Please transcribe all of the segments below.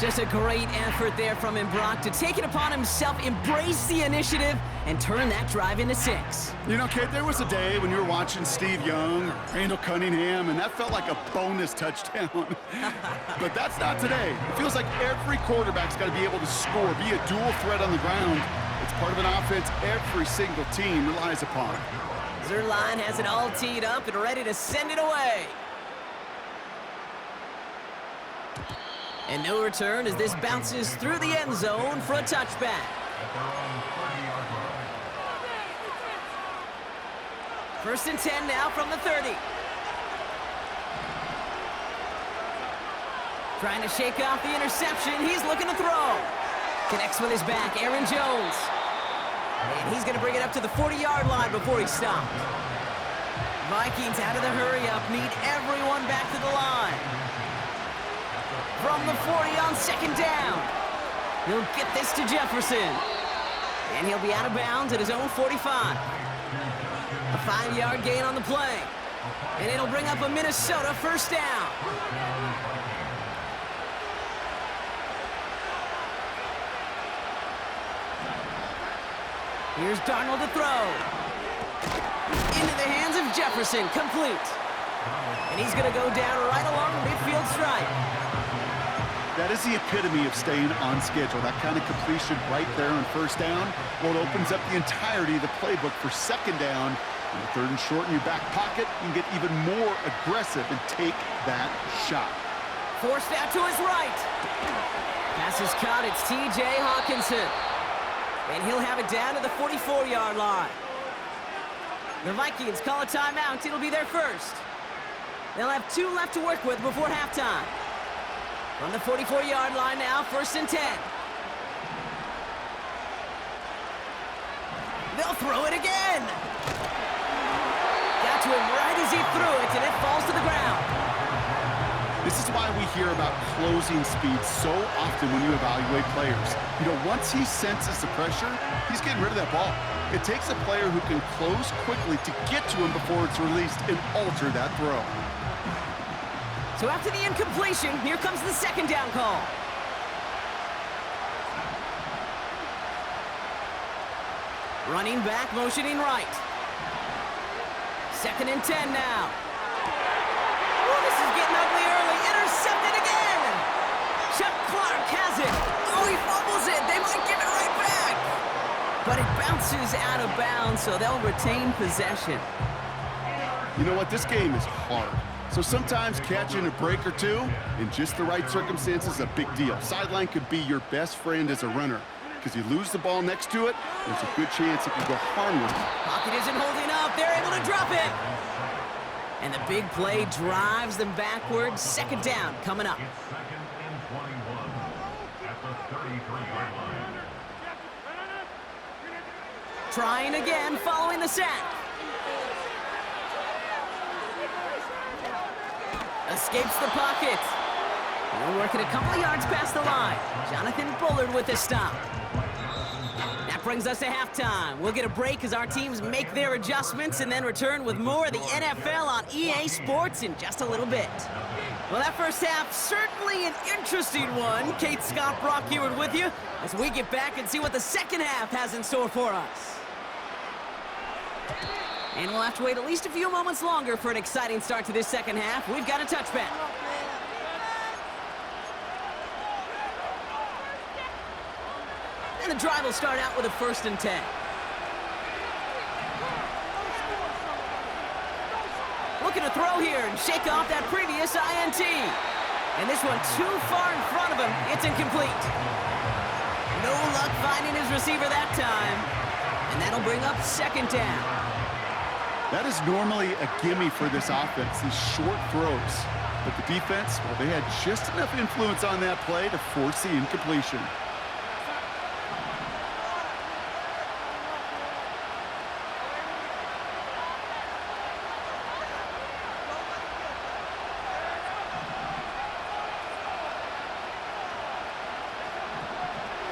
Just a great effort there from him, Brock, to take it upon himself, embrace the initiative, and turn that drive into 6. You know, Kate, there was a day when you were watching Steve Young or Randall Cunningham, and that felt like a bonus touchdown. But that's not today. It feels like every quarterback's got to be able to score, be a dual threat on the ground. It's part of an offense every single team relies upon. Zerline has it all teed up and ready to send it away. And no return as this bounces through the end zone for a touchback. First and 10 now from the 30. Trying to shake off the interception. He's looking to throw. Connects with his back, Aaron Jones. And he's going to bring it up to the 40-yard line before he's stopped. Vikings out of the hurry-up, need everyone back to the line. From the 40 on second down. He'll get this to Jefferson. And he'll be out of bounds at his own 45. A 5-yard gain on the play. And it'll bring up a Minnesota first down. Here's Darnold to throw. Into the hands of Jefferson, complete. And he's going to go down right along the midfield stripe. That is the epitome of staying on schedule. That kind of completion right there on first down. Well, it opens up the entirety of the playbook for second down. On the third and short in your back pocket, you can get even more aggressive and take that shot. Forced out to his right. Pass is caught. It's T.J. Hawkinson. And he'll have it down to the 44-yard line. The Vikings call a timeout. It'll be their first. They'll have 2 left to work with before halftime. From the 44-yard line now, first and 10. They'll throw it again. Got to him right as he threw it, and it falls to the ground. This is why we hear about closing speed so often when you evaluate players. You know, once he senses the pressure, he's getting rid of that ball. It takes a player who can close quickly to get to him before it's released and alter that throw. So after the incompletion, here comes the second down call. Running back, motioning right. Second and 10 now. Oh, this is getting ugly early. Intercepted again. Chuck Clark has it. Oh, he fumbles it. They might give it right back. But it bounces out of bounds, so they'll retain possession. You know what? This game is hard. So sometimes catching a break or two in just the right circumstances is a big deal. Sideline could be your best friend as a runner because you lose the ball next to it, there's a good chance it could go harmless. Pocket isn't holding up. They're able to drop it. And the big play drives them backwards. Second down coming up. Trying again following the sack. Escapes the pocket. We're working a couple of yards past the line. Jonathan Bullard with the stop. That brings us to halftime. We'll get a break as our teams make their adjustments and then return with more of the NFL on EA Sports in just a little bit. Well, that first half, certainly an interesting one. Kate, Scott, Brock Ewart with you as we get back and see what the second half has in store for us. And we'll have to wait at least a few moments longer for an exciting start to this second half. We've got a touchback. And the drive will start out with a first and 10. Looking to throw here and shake off that previous INT. And this one too far in front of him. It's incomplete. No luck finding his receiver that time. And that'll bring up second down. That is normally a gimme for this offense, these short throws. But the defense, well, they had just enough influence on that play to force the incompletion.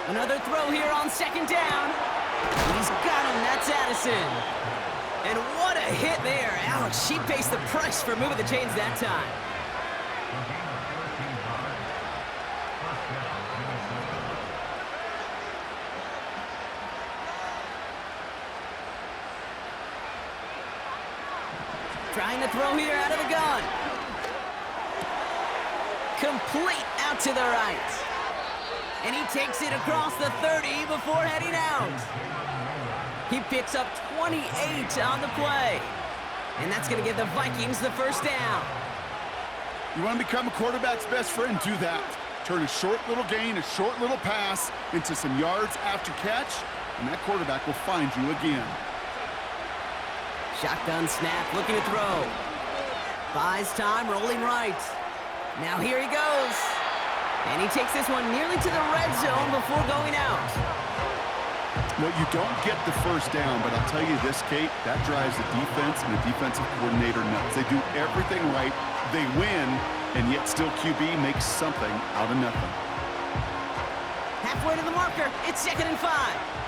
Another throw here on second down. He's got him. That's Addison. And what a hit there. Alex, she pays the price for moving the chains that time. Trying to throw here out of the gun. Complete out to the right. And he takes it across the 30 before heading out. He picks up 28 on the play. And that's going to give the Vikings the first down. You want to become a quarterback's best friend, do that. Turn a short little gain, a short little pass into some yards after catch, and that quarterback will find you again. Shotgun snap, looking to throw. Buys time, rolling right. Now here he goes. And he takes this one nearly to the red zone before going out. Well, you don't get the first down, but I'll tell you this, Kate, that drives the defense and the defensive coordinator nuts. They do everything right. They win, and yet still QB makes something out of nothing. Halfway to the marker. It's 2nd and 5.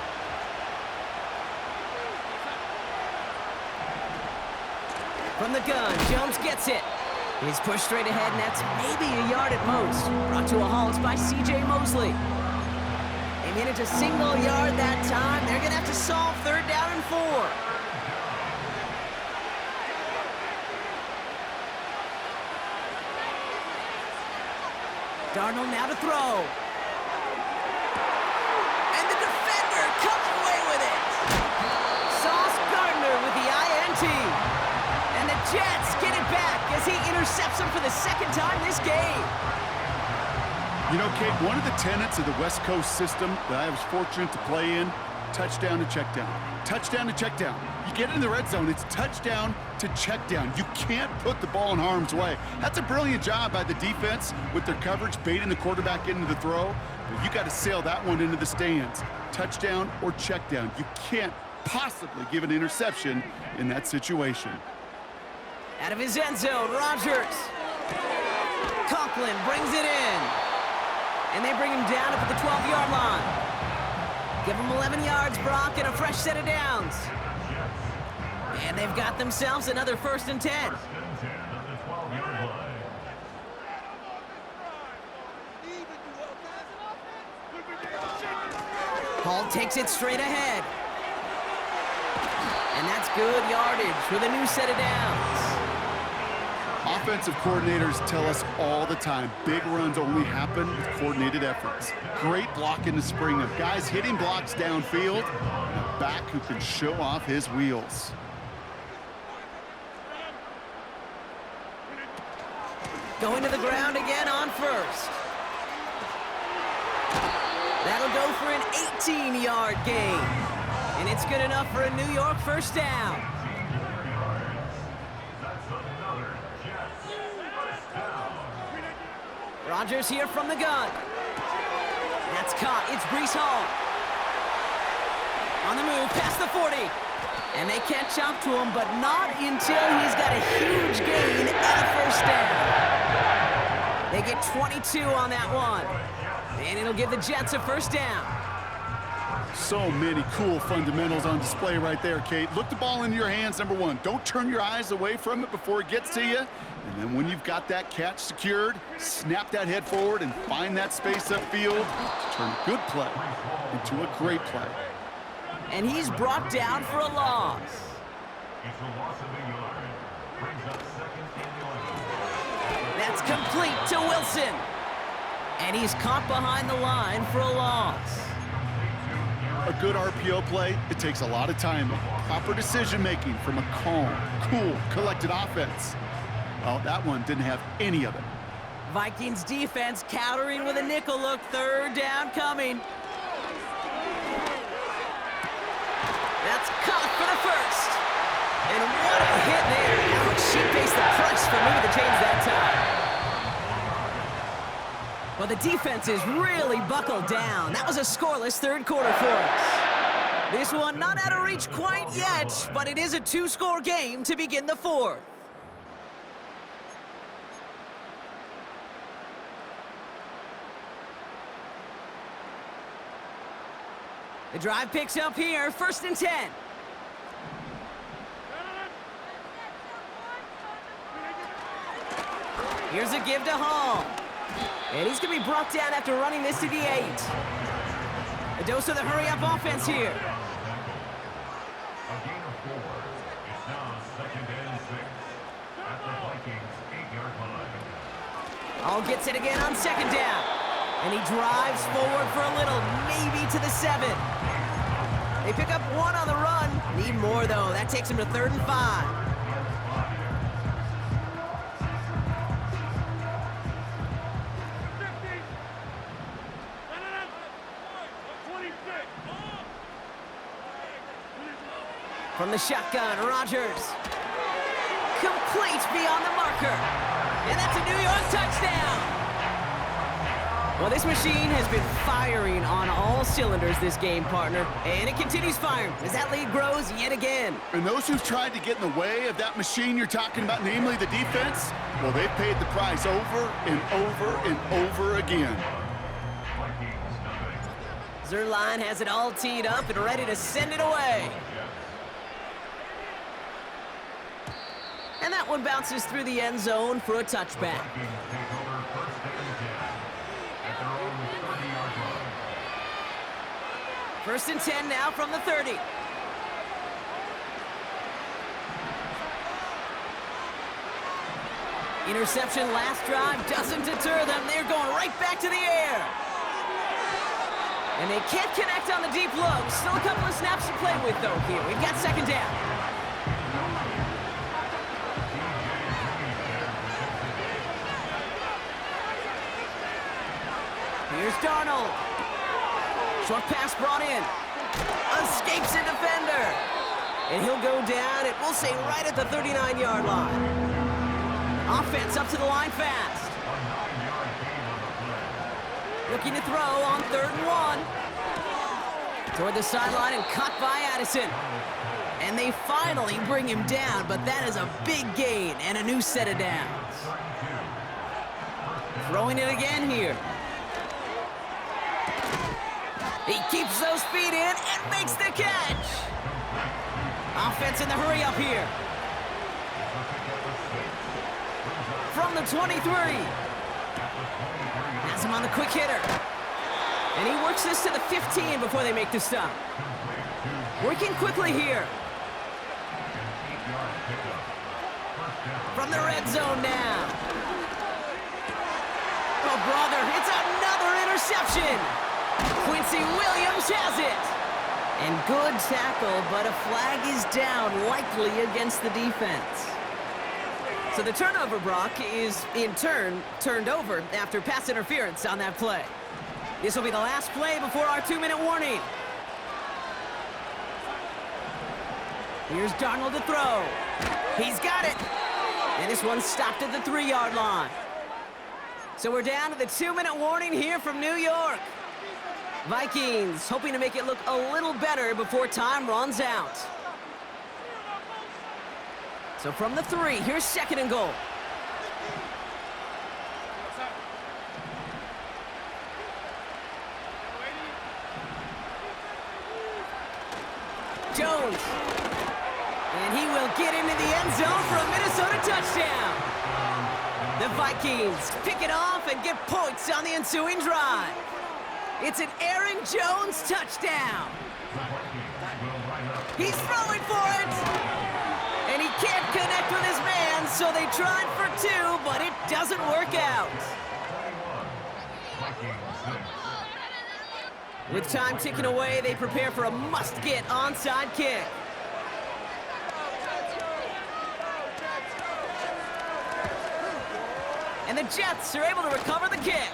From the gun, Jones gets it. He's pushed straight ahead, and that's maybe a yard at most. Brought to a halt by C.J. Mosley. They manage a single yard that time. They're going to have to solve 3rd down and 4. Darnold now to throw. And the defender comes away with it. Sauce Gardner with the INT. And the Jets get it back as he intercepts him for the 2nd time this game. You know, Kate, one of the tenets of the West Coast system that I was fortunate to play in, touchdown to check down. Touchdown to check down. You get in the red zone, it's touchdown to check down. You can't put the ball in harm's way. That's a brilliant job by the defense with their coverage, baiting the quarterback into the throw. But you got to sail that one into the stands. Touchdown or check down. You can't possibly give an interception in that situation. Out of his end zone, Rodgers. Conklin brings it in. And they bring him down up at the 12-yard line. Give him 11 yards, Brock, and a fresh set of downs. And they've got themselves another 1st and 10. Hall takes it straight ahead. And that's good yardage with a new set of downs. Offensive coordinators tell us all the time, big runs only happen with coordinated efforts. Great block in the spring of guys hitting blocks downfield, and a back who can show off his wheels. Going to the ground again on 1st. That'll go for an 18-yard gain. And it's good enough for a New York 1st down. Rodgers here from the gun. That's caught. It's Breece Hall. On the move, past the 40. And they can't chop to him, but not until he's got a huge gain and a 1st down. They get 22 on that one. And it'll give the Jets a 1st down. So many cool fundamentals on display right there, Kate. Look the ball into your hands, number one. Don't turn your eyes away from it before it gets to you. And then when you've got that catch secured, snap that head forward and find that space upfield to turn a good play into a great play. And he's brought down for a loss. That's complete to Wilson. And he's caught behind the line for a loss. A good RPO play, it takes a lot of timing, proper decision-making from a calm, cool, collected offense. Well, that one didn't have any of it. Vikings defense countering with a nickel look. 3rd down coming. That's caught for the 1st. And what a hit there. Ouch, she faced the price for moving the chains that time. Well, the defense is really buckled down. That was a scoreless 3rd quarter for us. This one not out of reach quite yet, but it is a 2-score game to begin the 4th. The drive picks up here, 1st and 10. Here's a give to Hall. And he's going to be brought down after running this to the 8. A dose of the hurry-up offense here. All gets it again on second down. And he drives forward for a little, maybe to the 7. They pick up 1 on the run. Need more, though. That takes him to 3rd and 5. From the shotgun, Rodgers. Complete beyond the marker. And that's a New York touchdown. Well, this machine has been firing on all cylinders this game, partner. And it continues firing as that lead grows yet again. And those who've tried to get in the way of that machine you're talking about, namely the defense, well, they've paid the price over and over and over again. Zerline has it all teed up and ready to send it away. And that one bounces through the end zone for a touchback. First and 10 now from the 30. Interception last drive doesn't deter them. They're going right back to the air. And they can't connect on the deep look. Still a couple of snaps to play with, though, here. We've got second down. Here's Darnold. Short pass brought in. Escapes a defender. And he'll go down, and we'll say right at the 39-yard line. Offense up to the line fast. Looking to throw on 3rd and 1. Toward the sideline and caught by Addison. And they finally bring him down, but that is a big gain and a new set of downs. Throwing it again here. He keeps those feet in and makes the catch. Offense in the hurry up here. From the 23. Has him on the quick hitter. And he works this to the 15 before they make the stop. Working quickly here. From the red zone now. Oh, brother, it's another interception. Quincy Williams has it. And good tackle, but a flag is down, likely against the defense. So the turnover, Brock, is in turn turned over after pass interference on that play. This will be the last play before our 2-minute warning. Here's Darnold to throw. He's got it. And this one stopped at the 3-yard line. So we're down to the 2-minute warning here from New York. Vikings hoping to make it look a little better before time runs out. So from the 3, here's 2nd and goal. Jones. And he will get into the end zone for a Minnesota touchdown. The Vikings pick it off and get points on the ensuing drive. It's an Aaron Jones touchdown. He's throwing for it. And he can't connect with his man, so they tried for 2, but it doesn't work out. With time ticking away, they prepare for a must-get onside kick. And the Jets are able to recover the kick.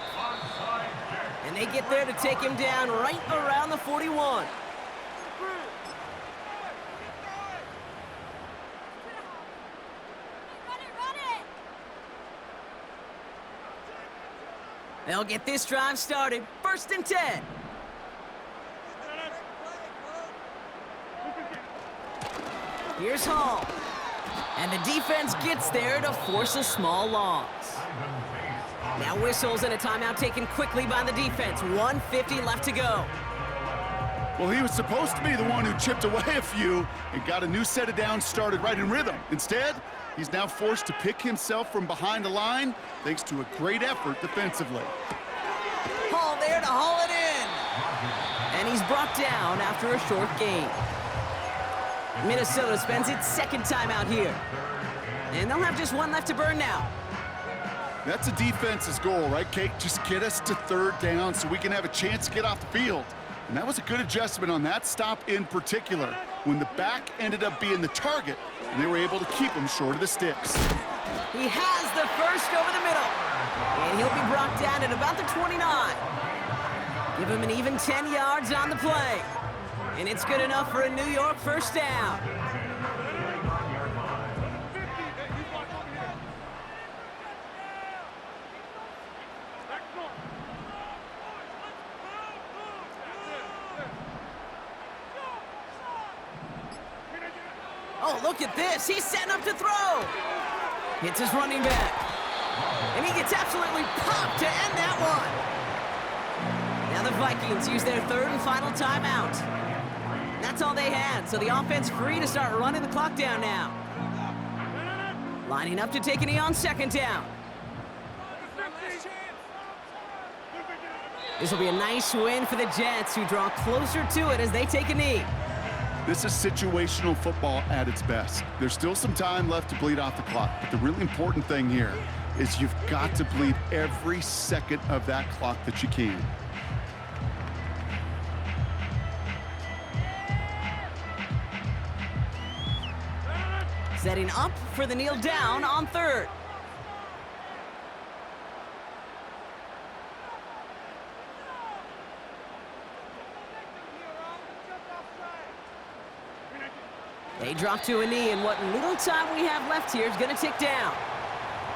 And they get there to take him down right around the 41. They'll get this drive started. 1st and 10. Here's Hall. And the defense gets there to force a small loss. Now whistles and a timeout taken quickly by the defense. 1:50 left to go. Well, he was supposed to be the one who chipped away a few and got a new set of downs started right in rhythm. Instead, he's now forced to pick himself from behind the line thanks to a great effort defensively. Hall there to haul it in. And he's brought down after a short gain. Minnesota spends its 2nd timeout here. And they'll have just one left to burn now. That's a defense's goal, right, Kate? Just get us to third down so we can have a chance to get off the field. And that was a good adjustment on that stop in particular, when the back ended up being the target, and they were able to keep him short of the sticks. He has the first over the middle. And he'll be brought down at about the 29. Give him an even 10 yards on the play. And it's good enough for a New York first down. Oh, look at this. He's setting up to throw. Hits his running back. And he gets absolutely popped to end that one. Now the Vikings use their third and final timeout. That's all they had, so the offense free to start running the clock down now. Lining up to take a knee on second down. This will be a nice win for the Jets, who draw closer to it as they take a knee. This is situational football at its best. There's still some time left to bleed off the clock, but the really important thing here is you've got to bleed every second of that clock that you can. Setting up for the kneel down on third. They drop to a knee, and what little time we have left here is going to tick down.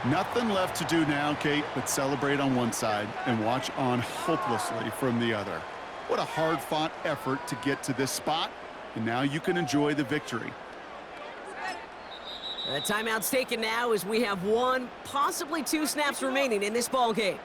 Nothing left to do now, Kate, but celebrate on one side and watch on hopelessly from the other. What a hard-fought effort to get to this spot, and now you can enjoy the victory. The timeout's taken now as we have one, possibly two snaps remaining in this ball game.